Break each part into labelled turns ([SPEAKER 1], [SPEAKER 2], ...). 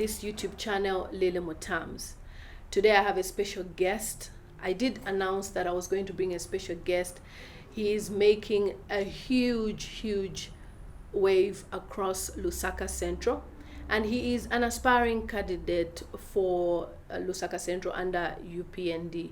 [SPEAKER 1] this YouTube channel, Lele Mutams. Today I have a special guest. I did announce that I was going to bring a special guest. He is making a huge wave across Lusaka Central, and he is an aspiring candidate for Lusaka Central under UPND.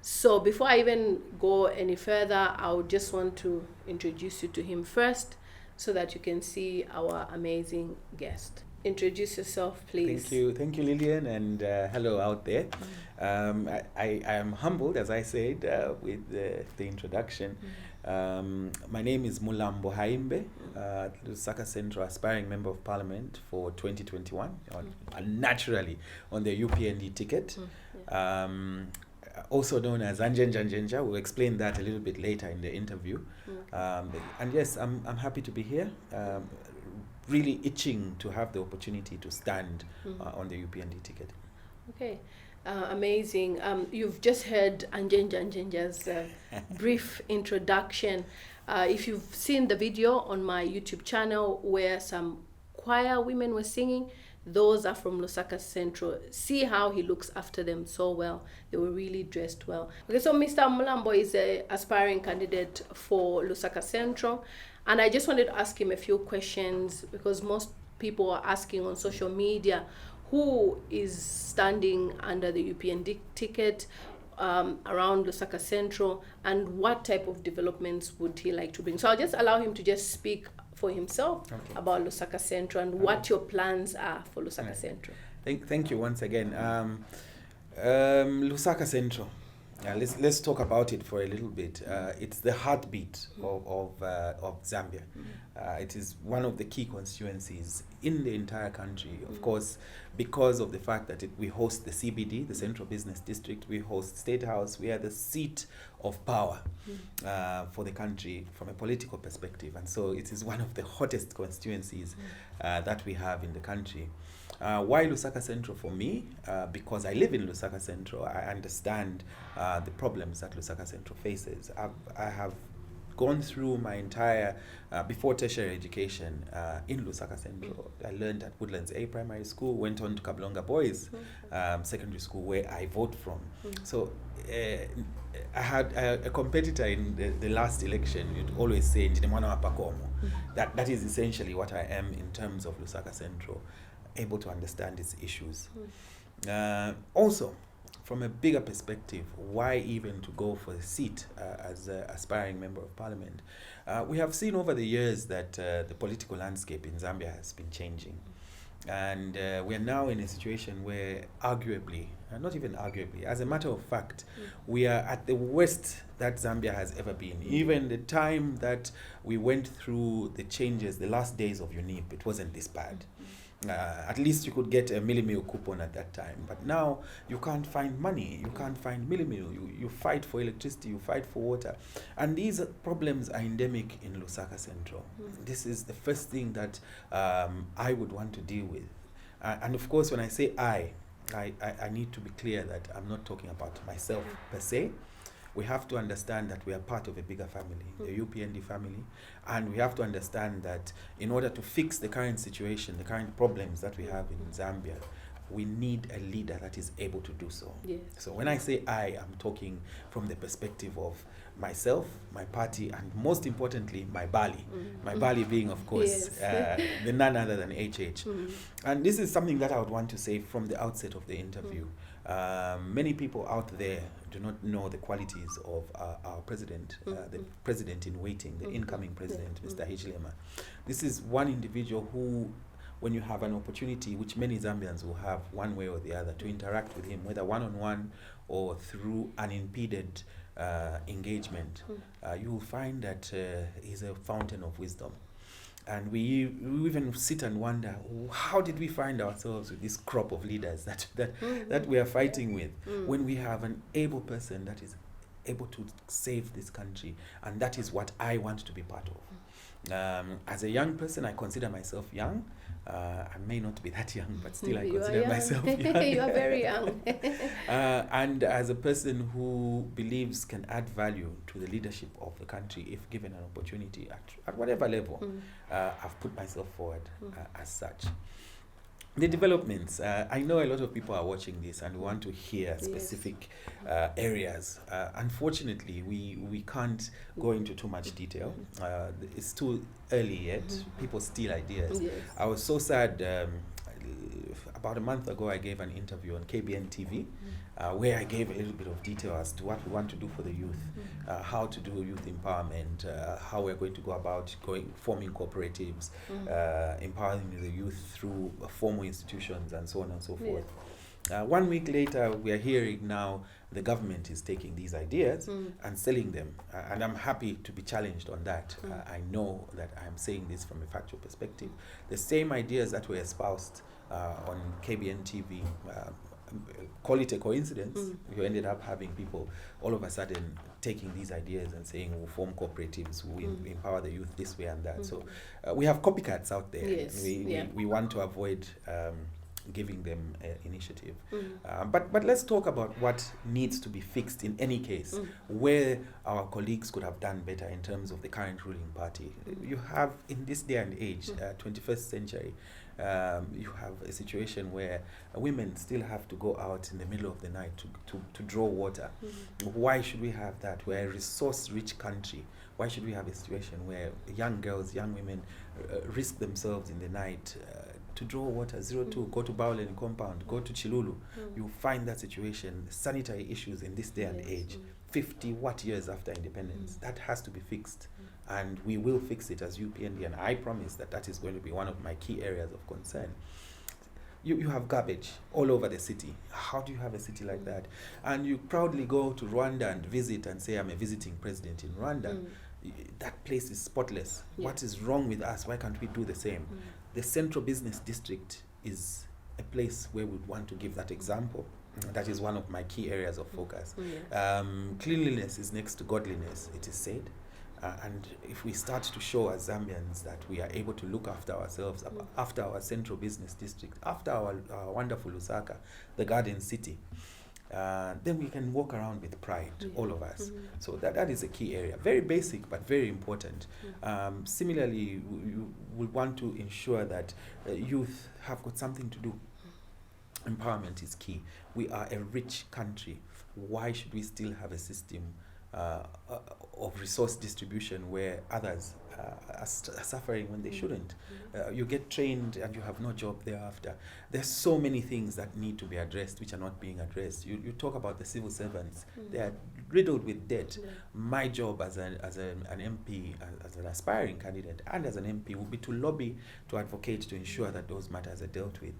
[SPEAKER 1] So before I even go any further, I would just want to introduce you to him first so that you can see our amazing guest. Introduce yourself, please.
[SPEAKER 2] Thank you, Lillian, and hello out there. I am humbled, as I said, with the introduction. My name is Mulambo Haimbe, Lusaka Central aspiring Member of Parliament for 2021, naturally on the UPND ticket. Also known as Anjenja. We'll explain that a little bit later in the interview. And yes, I'm happy to be here. Really itching to have the opportunity to stand on the UPND ticket.
[SPEAKER 1] Okay, amazing. You've just heard Anjenja's brief introduction. If you've seen the video on my YouTube channel where some choir women were singing, those are from Lusaka Central. See how he looks after them so well. They were really dressed well. Okay, so Mr. Mulambo is an aspiring candidate for Lusaka Central. And I just wanted to ask him a few questions because most people are asking on social media who is standing under the UPND ticket around Lusaka Central and what type of developments would he like to bring. So I'll just allow him to just speak for himself about Lusaka Central and what your plans are for Lusaka Central.
[SPEAKER 2] Thank you once again. Lusaka Central. Let's talk about it for a little bit. It's the heartbeat of Zambia. It is one of the key constituencies in the entire country. Of course, because of the fact that we host the CBD, the Central Business District, we host State House. We are the seat of power for the country from a political perspective, and so it is one of the hottest constituencies that we have in the country. Why Lusaka Central for me? Because I live in Lusaka Central. I understand the problems that Lusaka Central faces. I have gone through my entire before tertiary education in Lusaka Central. I learned at Woodlands A Primary School, went on to Kablonga Boys Secondary School, where I vote from. So I had a competitor in the last election. You'd always say Njinimwana Wapakomo. That is essentially what I am in terms of Lusaka Central, able to understand its issues. Also, from a bigger perspective, why even to go for a seat as an aspiring Member of Parliament? We have seen over the years that the political landscape in Zambia has been changing. And we are now in a situation where arguably, not even arguably, as a matter of fact, we are at the worst that Zambia has ever been. Even the time that we went through the changes, the last days of UNIP, it wasn't this bad. At least you could get a milli-meal coupon at that time. But now you can't find money, you can't find milli-meal, you fight for electricity, you fight for water. And these problems are endemic in Lusaka Central. This is the first thing that I would want to deal with. And of course, when I say I need to be clear that I'm not talking about myself per se. We have to understand that we are part of a bigger family, the UPND family, and we have to understand that in order to fix the current situation, the current problems that we have in Zambia, we need a leader that is able to do so.
[SPEAKER 1] Yes.
[SPEAKER 2] So when I say I'm talking from the perspective of myself, my party, and most importantly, my Bali. My Bali being, of course, the none other than HH. And this is something that I would want to say from the outset of the interview. Many people out there do not know the qualities of our president, the president in waiting, the incoming president, Mr. Hichilema. This is one individual who, when you have an opportunity, which many Zambians will have one way or the other, to interact with him, whether one-on-one or through unimpeded engagement, you will find that he's a fountain of wisdom. And we even sit and wonder, how did we find ourselves with this crop of leaders that we are fighting with when we have an able person that is able to save this country? And that is what I want to be part of. As a young person, I consider myself young. I may not be that young, but still I consider myself young.
[SPEAKER 1] You are very young.
[SPEAKER 2] And as a person who believes can add value to the leadership of the country if given an opportunity at whatever level, I've put myself forward as such. The developments. I know a lot of people are watching this and want to hear specific areas. Unfortunately, we can't go into too much detail. It's too early yet. People steal ideas.
[SPEAKER 1] Yes.
[SPEAKER 2] I was so sad. About a month ago, I gave an interview on KBN TV where I gave a little bit of detail as to what we want to do for the youth, how to do youth empowerment, how we're going to go about forming cooperatives, empowering the youth through formal institutions and so on and so forth. 1 week later, we are hearing now the government is taking these ideas and selling them. And I'm happy to be challenged on that. I know that I'm saying this from a factual perspective. The same ideas that were espoused on KBN TV, call it a coincidence, you ended up having people all of a sudden taking these ideas and saying we'll form cooperatives, we'll empower the youth this way and that. So we have copycats out there.
[SPEAKER 1] Yes.
[SPEAKER 2] We want to avoid giving them initiative. But let's talk about what needs to be fixed in any case, where our colleagues could have done better in terms of the current ruling party. You have, in this day and age, 21st century, you have a situation where women still have to go out in the middle of the night to draw water. Why should we have that? We're a resource-rich country. Why should we have a situation where young girls, young women risk themselves in the night to draw water? 02, go to Bowlen compound, go to Chilulu. You find that situation, sanitary issues in this day and age, 50 what years after independence. That has to be fixed. And we will fix it as UPND, and I promise that that is going to be one of my key areas of concern. You have garbage all over the city. How do you have a city like that? And you proudly go to Rwanda and visit and say, I'm a visiting president in Rwanda. That place is spotless. What is wrong with us? Why can't we do the same? The Central Business District is a place where we want to give that example. That is one of my key areas of focus. Cleanliness is next to godliness, it is said. And if we start to show as Zambians that we are able to look after ourselves, after our Central Business District, after our wonderful Lusaka, the Garden City, then we can walk around with pride, all of us. So that is a key area. Very basic, but very important. Similarly, you will want to ensure that youth have got something to do. Empowerment is key. We are a rich country. Why should we still have a system of resource distribution where others are suffering when they shouldn't? You get trained and you have no job thereafter. There's so many things that need to be addressed which are not being addressed. You talk about the civil servants. They are riddled with debt. My job as an MP, as an aspiring candidate and as an MP would be to lobby, to advocate, to ensure that those matters are dealt with.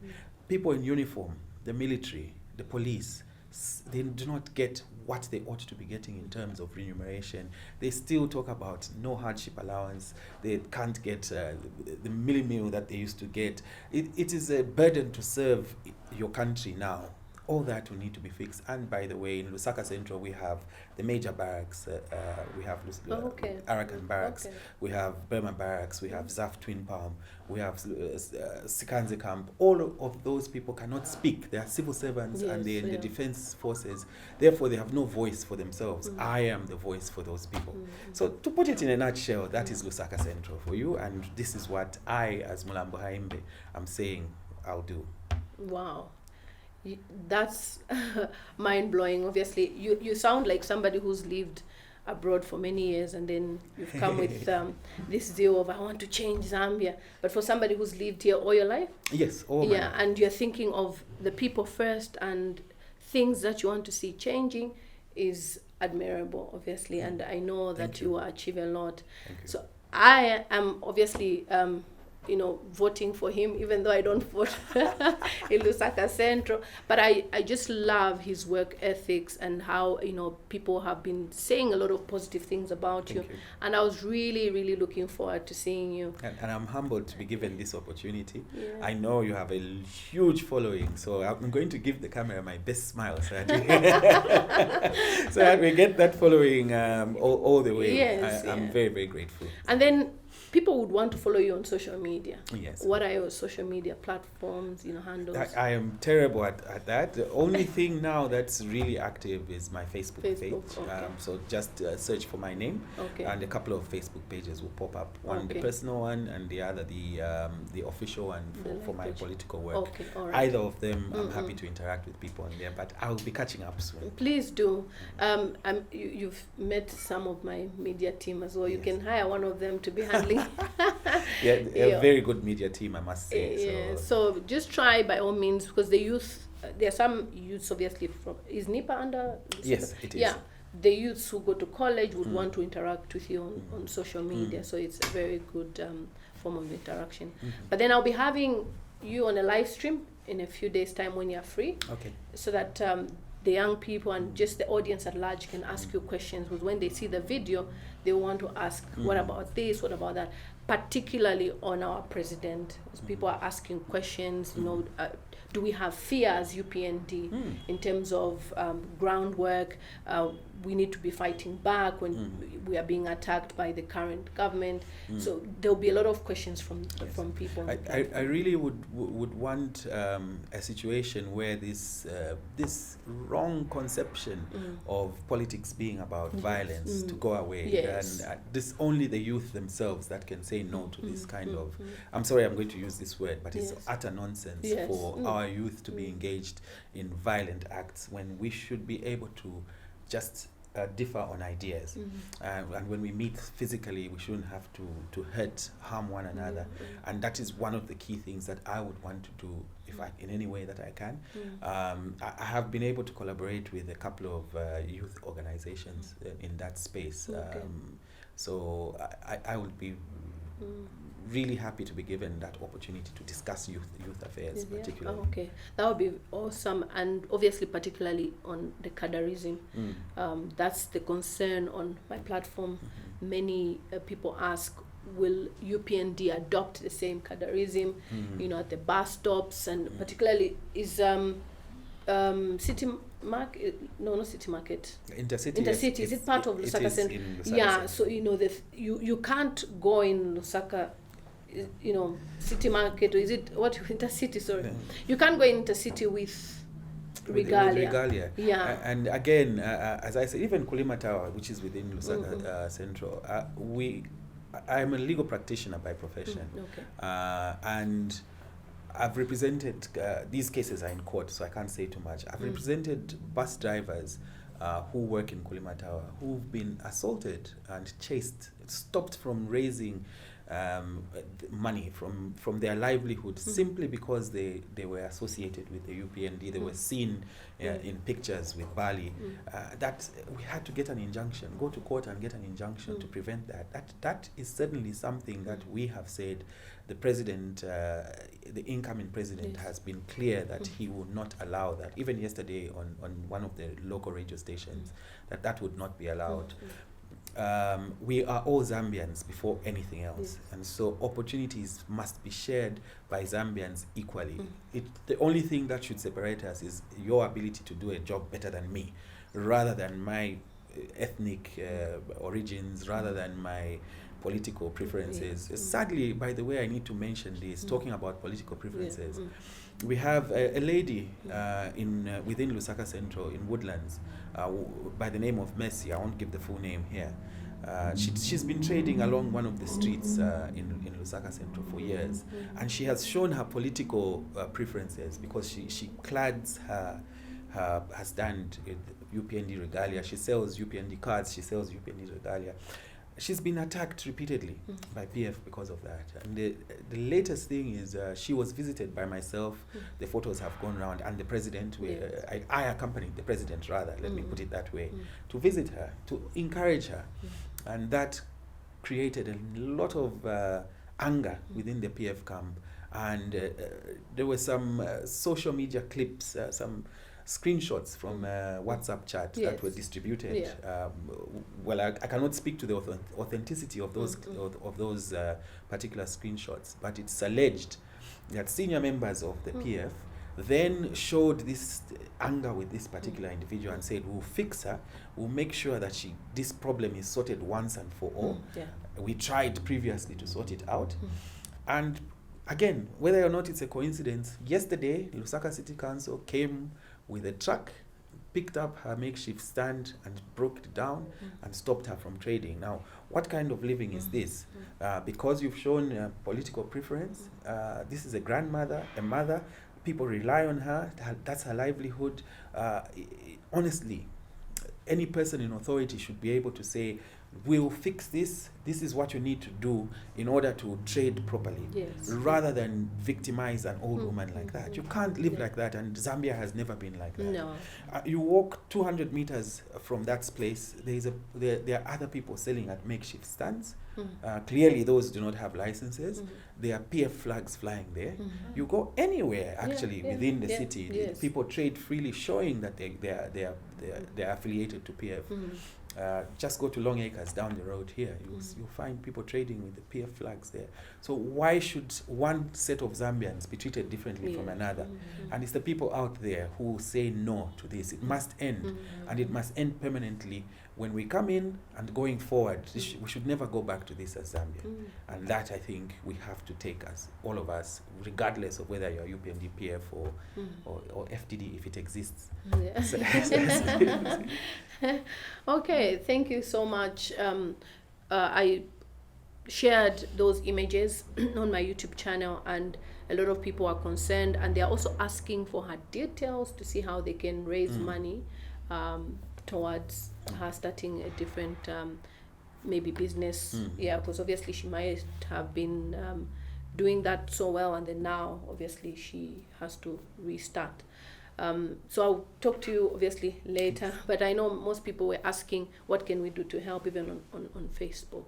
[SPEAKER 2] People in uniform, the military, the police, they do not get what they ought to be getting in terms of remuneration. They still talk about no hardship allowance. They can't get the milli meal that they used to get. It is a burden to serve your country now. All that will need to be fixed. And by the way, in Lusaka Central, we have the major barracks. We have Arakan Barracks. We have Burma Barracks. We have Zaf Twin Palm. We have Sikanze Camp. All of those people cannot speak. They are civil servants and they're in the defense forces. Therefore, they have no voice for themselves. I am the voice for those people. So to put it in a nutshell, that is Lusaka Central for you. And this is what I, as Mulambo Haimbe, am saying I'll do.
[SPEAKER 1] Wow. That's mind-blowing. Obviously, you sound like somebody who's lived abroad for many years, and then you've come with this zeal of I want to change Zambia. But for somebody who's lived here all your life,
[SPEAKER 2] yes, all
[SPEAKER 1] and you're thinking of the people first and things that you want to see changing is admirable, obviously. And I know that you are achieving a lot. So I am obviously voting for him, even though I don't vote in Lusaka Central. But I just love his work ethics and how, people have been saying a lot of positive things about you. And I was really, really looking forward to seeing you.
[SPEAKER 2] And I'm humbled to be given this opportunity. I know you have a huge following, so I'm going to give the camera my best smile so that we get that following all the way. I'm very, very grateful.
[SPEAKER 1] And then people would want to follow you on social media.
[SPEAKER 2] Yes.
[SPEAKER 1] What are your social media platforms, handles?
[SPEAKER 2] I am terrible at that. The only thing now that's really active is my Facebook page.
[SPEAKER 1] Okay.
[SPEAKER 2] So just search for my name,
[SPEAKER 1] Okay.
[SPEAKER 2] and a couple of Facebook pages will pop up. One the
[SPEAKER 1] Okay.
[SPEAKER 2] personal one, and the other the official one for my political work.
[SPEAKER 1] Okay, all right.
[SPEAKER 2] Either of them, I'm happy to interact with people on there. But I'll be catching up soon.
[SPEAKER 1] Please do. You've met some of my media team as well. You
[SPEAKER 2] Yes.
[SPEAKER 1] can hire one of them to be handling.
[SPEAKER 2] Yeah, a very good media team, I must say.
[SPEAKER 1] Yeah. So just try by all means, because the youth, there are some youths obviously from, is NIPA under?
[SPEAKER 2] Yes, it is.
[SPEAKER 1] Yeah. The youths who go to college would want to interact with you on social media. So it's a very good form of interaction. But then I'll be having you on a live stream in a few days' time when you're free.
[SPEAKER 2] Okay.
[SPEAKER 1] So that the young people and just the audience at large can ask you questions, because when they see the video, they want to ask, what about this, what about that, particularly on our president. Because people are asking questions, do we have fear as UPND in terms of groundwork? We need to be fighting back when we are being attacked by the current government. So there'll be a lot of questions from people.
[SPEAKER 2] I really would want a situation where this wrong conception of politics being about violence to go away.
[SPEAKER 1] Yes.
[SPEAKER 2] And this only the youth themselves that can say no to this kind of, I'm sorry I'm going to use this word, but it's utter nonsense for our youth to be engaged in violent acts, when we should be able to just differ on ideas. And when we meet physically, we shouldn't have to hurt, harm one another. And that is one of the key things that I would want to do, if I, in any way that I can. I have been able to collaborate with a couple of youth organizations in that space. So I would be really happy to be given that opportunity to discuss youth affairs, particularly.
[SPEAKER 1] Okay, that would be awesome, and obviously particularly on the cadreism. That's the concern on my platform. Many people ask, will UPND adopt the same cadreism, at the bus stops, and particularly is City Market? No, not City Market.
[SPEAKER 2] Intercity.
[SPEAKER 1] Intercity. Is it part of Lusaka Centro? Yeah. So you can't go in Lusaka, City Market, or is it what Intercity? Sorry, you can't go in Intercity with regalia. Yeah.
[SPEAKER 2] And again, as I said, even Kulima Tower, which is within Lusaka Central, I'm a legal practitioner by profession. And I've represented, these cases are in court, so I can't say too much. I've represented bus drivers who work in Kulima Tower, who've been assaulted and chased, stopped from raising money from their livelihood, simply because they were associated with the UPND. They were seen in pictures with Bali. That we had to get an injunction, go to court and get an injunction to prevent that. That is certainly something that we have said. The president, the incoming president, has been clear that he would not allow that. Even yesterday on one of the local radio stations, that would not be allowed. We are all Zambians before anything else, and so opportunities must be shared by Zambians equally. The only thing that should separate us is your ability to do a job better than me, rather than my ethnic origins, rather than my political preferences. Sadly, by the way, I need to mention this, talking about political preferences. We have a lady within Lusaka Central in Woodlands by the name of Mercy. I won't give the full name here. She's been trading along one of the streets in Lusaka Central for years, and she has shown her political preferences, because she clads her stand with UPND regalia. She sells UPND cards, she sells UPND regalia. She's been attacked repeatedly by PF because of that. And the latest thing is she was visited by myself. The photos have gone around, and the president, I accompanied the president, rather, let me put it that way, to visit her, to encourage her. And that created a lot of anger within the PF camp. And there were some social media clips, some screenshots from WhatsApp chat that were distributed. Well, I cannot speak to the authenticity of those particular screenshots, but it's alleged that senior members of the PF then showed this anger with this particular individual and said, we'll fix her, we'll make sure that this problem is sorted once and for all. We tried previously to sort it out. And again, whether or not it's a coincidence, yesterday Lusaka City Council came with a truck, picked up her makeshift stand and broke it down and stopped her from trading. Now, what kind of living is this? Because you've shown political preference, this is a grandmother, a mother, people rely on her, that's her livelihood. Honestly, any person in authority should be able to say, we'll fix this, this is what you need to do in order to trade properly, rather than victimize an old woman like that. You can't live like that, and Zambia has never been like that.
[SPEAKER 1] No.
[SPEAKER 2] You walk 200 meters from that place, there are other people selling at makeshift stands. Clearly those do not have licenses. There are PF flags flying there. You go anywhere actually within the city, people trade freely, showing that they are affiliated to PF. Just go to Long Acres down the road here, you'll find people trading with the PF flags there. So why should one set of Zambians be treated differently from another? And it's the people out there who say no to this. It must end, and it must end permanently. When we come in and going forward, we should never go back to this as Zambia. And that, I think, we have to take as all of us, regardless of whether you're UPND, PF or FDD, if it exists.
[SPEAKER 1] Okay, thank you so much. I shared those images on my YouTube channel, and a lot of people are concerned, and they are also asking for her details to see how they can raise money towards her starting a different maybe business. Because obviously she might have been doing that so well, and then now obviously she has to restart. So I'll talk to you obviously later, but I know most people were asking what can we do to help, even on Facebook.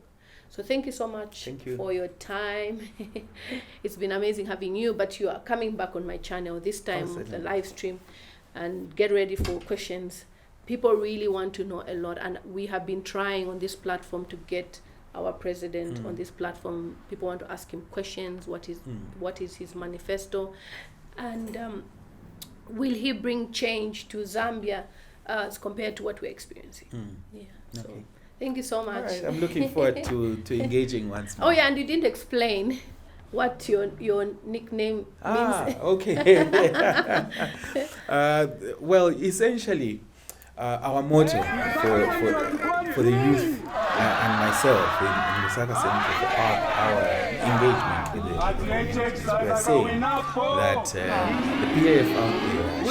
[SPEAKER 1] So thank you so much for your time. It's been amazing having you, but you are coming back on my channel this time with the live stream, and get ready for questions. People really want to know a lot, and we have been trying on this platform to get our president on this platform. People want to ask him questions. What is his manifesto, and will he bring change to Zambia as compared to what we're experiencing? So thank you so much.
[SPEAKER 2] All right, I'm looking forward to engaging once more.
[SPEAKER 1] Oh yeah, and you didn't explain what your nickname means.
[SPEAKER 2] Okay. Well, essentially, our motto for the youth and myself in Lusaka Center for our engagement with the we are saying that the PAF out there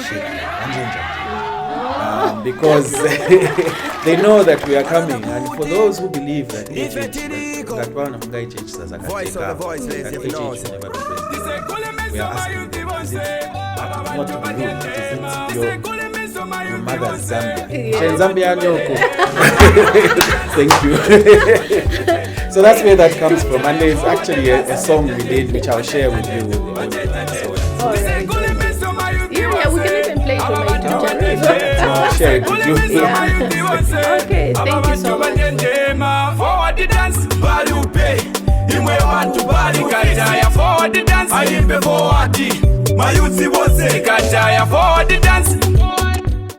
[SPEAKER 2] shaking because they know that we are coming, and for those who believe that we are asking them, is it not to be rude, is it your mother's Zambia? Zambia Nyoko. Thank you. So that's where that comes from, and there's actually a song we did which I'll share with you.
[SPEAKER 1] Yeah, we can even play it on my YouTube channel.
[SPEAKER 2] So I'll share it with you.
[SPEAKER 1] Okay, thank you so much.
[SPEAKER 3] Forward the dance, value pay. Imwe abantu bali kajaya forward the dance. Haimbe forward. My youth was say kajaya forward the dance.